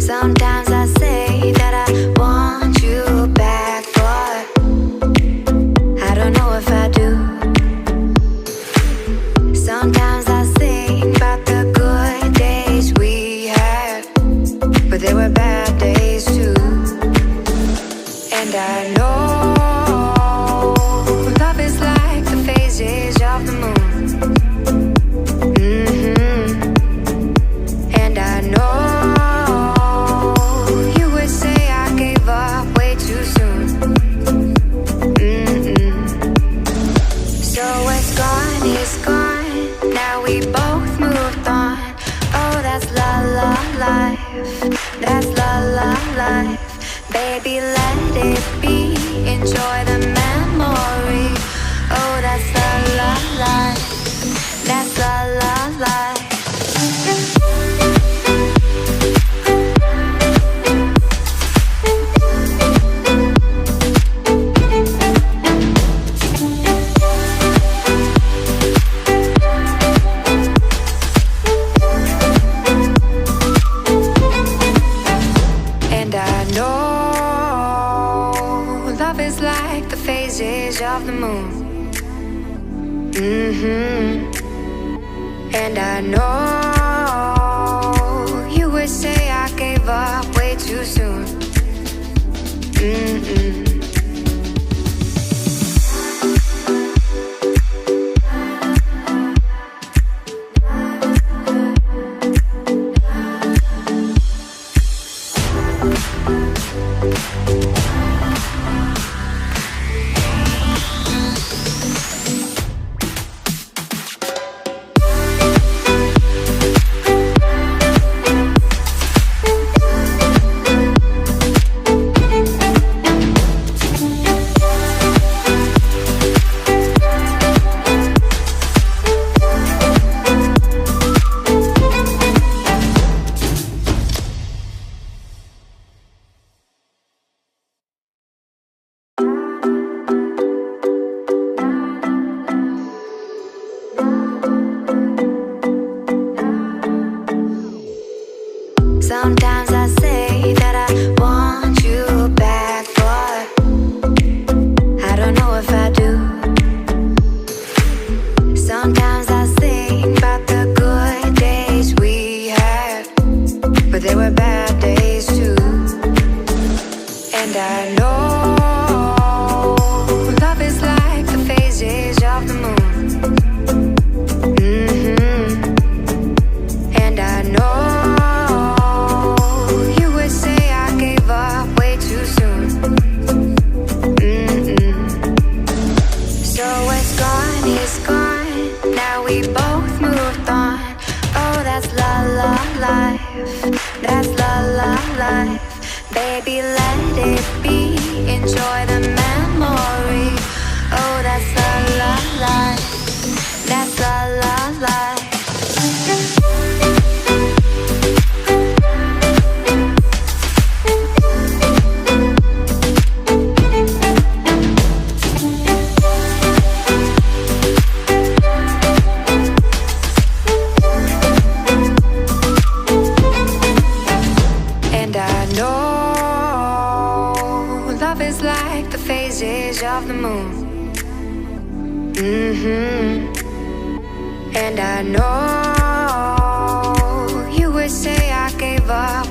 Sometimes I say that I want you back, but I don't know if I do. Sometimes I think about the good days we had, but there were bad days too. And I know love is like the phases of the moon. And I know you would say I gave up way too soon. So it's gone, it's gone. Now we both moved on. Oh, that's la la life. That's la la life. Baby, let it be. Enjoy the memory. Oh, that's la la life. That's la la life. Of the moon. And I know you would say I gave up way too soon. Sometimes I say that I want you back, but I don't know if I do. Sometimes I think about the good days we had, but there were bad days too. And I know love is like the phases of the moon. And I know that's la la life. Baby, let it be. Enjoy the memory. Oh, that's la la life. That's la la life. Of the moon. And I know you would say I gave up